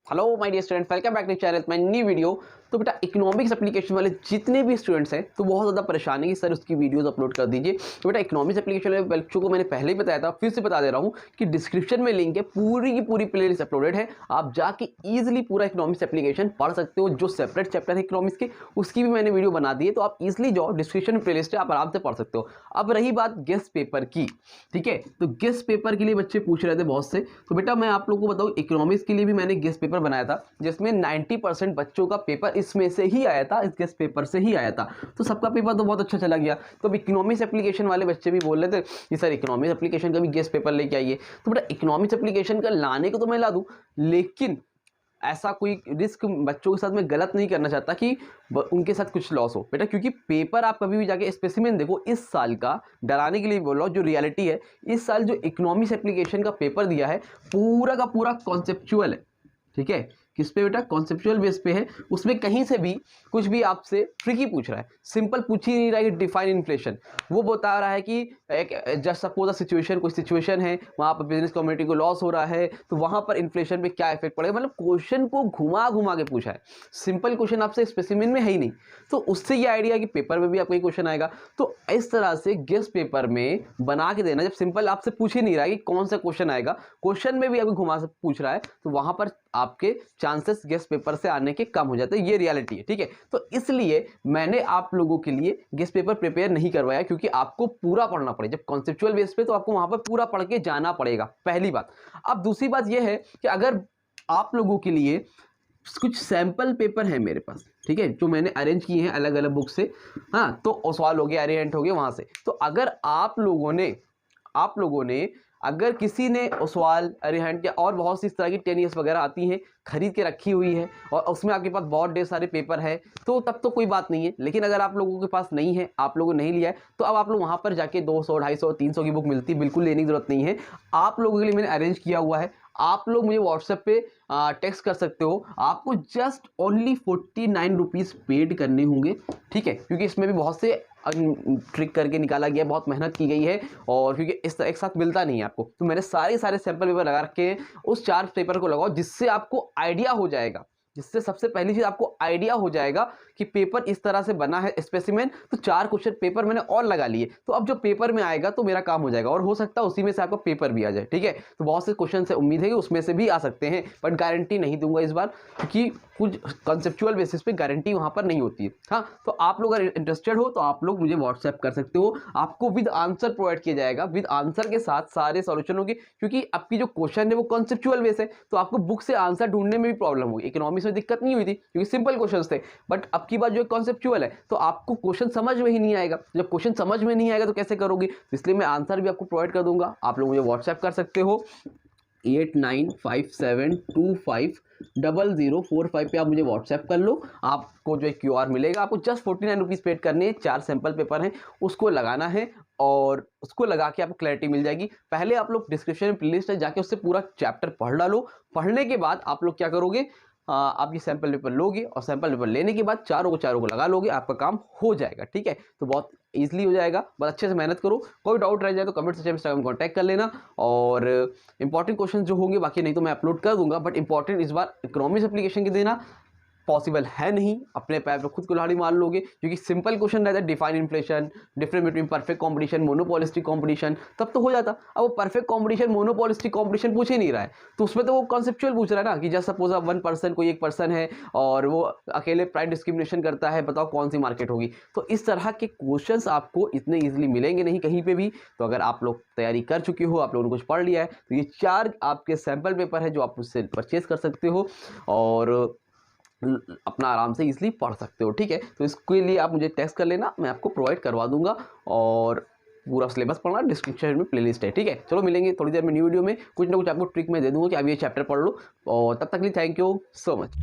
Hello my dear student, welcome back to channel my new video. तो बेटा economics application वाले जितने भी स्टूडेंट्स हैं तो बहुत ज़्यादा परेशानी है कि सर उसकी वीडियोस अपलोड कर दीजिए। तो बेटा इकोनॉमिक्स एप्लीकेशन वाले बच्चों को मैंने पहले ही बताया था, फिर से बता दे रहा हूँ कि डिस्क्रिप्शन में लिंक है, पूरी की पूरी प्लेलिस्ट अपलोडेड है। आप जाके ईजिली पूरा इकोनॉमिक्स एप्लीकेशन पढ़ सकते हो। जो सेपरेट चैप्टर है इकोनॉमिक्स के उसकी भी मैंने वीडियो बना दी है, तो आप ईजिली जाओ, डिस्क्रिप्शन में प्लेलिस्ट है, आप आराम से पढ़ सकते हो। अब रही बात गेस्ट पेपर की, ठीक है, तो गेस्ट पेपर के लिए बच्चे पूछ रहे थे बहुत से। तो बेटा मैं आप लोगों को बताऊँ, इकोनॉमिक्स के लिए भी मैंने गेस्ट पेपर बनाया था जिसमें 90% बच्चों का पेपर इसमें से ही आया था, इस गेस्ट पेपर से ही आया था। तो सबका पेपर तो बहुत अच्छा चला गया। तो इकोनॉमिक्स एप्लीकेशन वाले बच्चे भी बोल रहे थे कि सर इकोनॉमिक्स एप्लीकेशन का भी गेस्ट पेपर लेके आइए। तो बेटा इकोनॉमिक्स एप्लीकेशन का लाने को तो मैं ला दूं, लेकिन ऐसा कोई रिस्क बच्चों के साथ मैं गलत नहीं करना चाहता कि उनके साथ कुछ लॉस हो बेटा, क्योंकि पेपर आप कभी भी जाके स्पेसिमेन देखो। इस साल का डराने के लिए बोल रहा हूँ, जो रियलिटी है इस साल जो इकोनॉमिक्स एप्लीकेशन का पेपर दिया है पूरा का पूरा कॉन्सेप्चुअल है। ठीक है, किस पे बेटा? कॉन्सेप्चुअल बेस पे है। उसमें कहीं से भी कुछ भी आपसे ट्रिकी पूछ रहा है, सिंपल पूछ ही नहीं रहा है कि डिफाइन इन्फ्लेशन। वो बता रहा है कि एक जस्ट सपोज अ सिचुएशन, कोई सिचुएशन है वहाँ पर बिजनेस कम्युनिटी को लॉस हो रहा है, तो वहाँ पर इन्फ्लेशन पे क्या इफेक्ट पड़ेगा। मतलब क्वेश्चन को घुमा घुमा के पूछा है, सिंपल क्वेश्चन आपसे स्पेसिमेन में है ही नहीं। तो उससे ये आइडिया कि पेपर में भी आपको क्वेश्चन आएगा। तो इस तरह से गेस्ट पेपर में बना के देना, जब सिंपल आपसे पूछ ही नहीं रहा है कि कौन सा क्वेश्चन आएगा, क्वेश्चन में भी आपको घुमा से पूछ रहा है, तो वहां पर आपके चांसेस गेस्ट पेपर से आने के कम हो जाते हैं। ये रियलिटी है, ठीक है। तो इसलिए मैंने आप लोगों के लिए गेस्ट पेपर प्रिपेयर नहीं करवाया, क्योंकि आपको पूरा पढ़ना पड़ेगा। जब कॉन्सेप्चुअल बेस पे तो आपको वहां पर पूरा पढ़ के जाना पड़ेगा, पहली बात। अब दूसरी बात यह है कि अगर आप लोगों के लिए कुछ सैंपल पेपर है मेरे पास, ठीक है, जो मैंने अरेंज किए हैं अलग अलग बुक से, हाँ, तो ओसवाल हो गया, अरिहंट हो गया, वहां से। तो अगर आप लोगों ने अगर किसी ने ओसवाल, अरिहंट या और बहुत सी इस तरह की 10 ईयर्स वगैरह आती हैं खरीद के रखी हुई है और उसमें आपके पास बहुत ढेर सारे पेपर है, तो तब तो कोई बात नहीं है। लेकिन अगर आप लोगों के पास नहीं है, आप लोगों ने नहीं लिया है, तो अब आप लोग वहां पर जाके 200, 250, 300 की बुक मिलती है, बिल्कुल लेने की जरूरत नहीं है। आप लोगों के लिए मैंने अरेंज किया हुआ है। आप लोग मुझे व्हाट्सएप पे टेक्स्ट कर सकते हो। आपको जस्ट ओनली 49 रुपीज़ पेड करने होंगे, ठीक है, क्योंकि इसमें भी बहुत से ट्रिक करके निकाला गया, बहुत मेहनत की गई है, और क्योंकि इस एक साथ मिलता नहीं है आपको, तो मैंने सारे सैंपल पेपर लगा रखे हैं। उस 4 पेपर को लगाओ, जिससे आपको आइडिया हो जाएगा, जिससे सबसे पहली चीज आपको आइडिया हो जाएगा कि पेपर इस तरह से बना है स्पेसिमेन। तो 4 क्वेश्चन पेपर मैंने और लगा लिए, तो अब जो पेपर में आएगा तो मेरा काम हो जाएगा, और हो सकता है उसी में से आपका पेपर भी आ जाए, ठीक है। तो बहुत से क्वेश्चन से उम्मीद है कि उसमें से भी आ सकते हैं, बट गारंटी नहीं दूंगा इस बार, क्योंकि कुछ कंसेप्चुअल बेसिस पे गारंटी वहां पर नहीं होती है। हाँ, तो आप लोग अगर इंटरेस्टेड हो तो आप लोग मुझे व्हाट्सएप कर सकते हो। आपको विद आंसर प्रोवाइड किया जाएगा, विद आंसर के साथ सारे सॉल्यूशन होंगे, क्योंकि आपकी जो क्वेश्चन है वो कंसेप्चुअल बेस है, तो आपको बुक से आंसर ढूंढने में भी प्रॉब्लम होगी। इकोनॉमिक्स में दिक्कत नहीं हुई थी क्योंकि सिंपल क्वेश्चन थे, बट अब की बात जो कॉन्सेप्चुअल है, तो आपको क्वेश्चन समझ में ही नहीं आएगा। जब क्वेश्चन समझ में नहीं आएगा तो कैसे करोगे? तो इसलिए मैं आंसर भी आपको प्रोवाइड कर दूंगा। आप लोग मुझे व्हाट्सएप कर सकते हो 8957250045 पे आप मुझे व्हाट्सएप कर लो। आपको जो QR मिलेगा, आपको जस्ट 49 रुपीज़ पेड करने हैं। 4 सैंपल पेपर हैं, उसको लगाना है, और उसको लगा के आपको क्लैरिटी मिल जाएगी। पहले आप लोग डिस्क्रिप्शन में प्लेलिस्ट है, जाके उससे पूरा चैप्टर पढ़ डालो। पढ़ने के बाद आप लोग क्या करोगे, आप ये सैंपल पेपर लोगे, और सैंपल पेपर लेने के बाद चारों को लगा लोगे, आपका काम हो जाएगा, ठीक है। तो बहुत ईजिली हो जाएगा, बस अच्छे से मेहनत करो। कोई डाउट रह जाए तो कमेंट सेक्शन में इंस्टाग्राम कॉन्टैक्ट कर लेना, और इंपॉर्टेंट क्वेश्चन जो होंगे, बाकी नहीं तो मैं अपलोड कर दूंगा, बट इंपॉर्टेंट इस बार इकोनॉमिक्स एप्लीकेशन के देना पॉसिबल है नहीं। अपने पैर पे खुद कुल्हाड़ी मार लोगे, क्योंकि सिंपल क्वेश्चन रहता है, define inflation, difference between perfect competition, monopolistic competition, तब तो हो जाता। अब वो परफेक्ट कंपटीशन, मोनोपोलिस्टिक कंपटीशन पूछ ही नहीं रहा है, तो उसमें तो वो कॉन्सेप्चुअल पूछ रहा है ना, कि जस्ट सपोज अब 1 पर्सन, कोई 1 पर्सन है और वो अकेले प्राइस डिस्क्रिमिनेशन करता है, बताओ कौन सी मार्केट होगी। तो इस तरह के क्वेश्चन आपको इतने ईजिली मिलेंगे नहीं कहीं पर भी। तो अगर आप लोग तैयारी कर चुके हो, आप लोगों ने कुछ पढ़ लिया है, तो ये 4 आपके सैंपल पेपर है जो आप उससे परचेज कर सकते हो, और अपना आराम से इसलिए पढ़ सकते हो, ठीक है। तो इसके लिए आप मुझे टेक्स्ट कर लेना, मैं आपको प्रोवाइड करवा दूंगा, और पूरा सिलेबस पढ़ना डिस्क्रिप्शन में प्लेलिस्ट है, ठीक है। चलो मिलेंगे थोड़ी देर में न्यू वीडियो में, कुछ ना कुछ आपको ट्रिक मैं दे दूंगा कि आप ये चैप्टर पढ़ लो, और तब तक के लिए थैंक यू सो मच।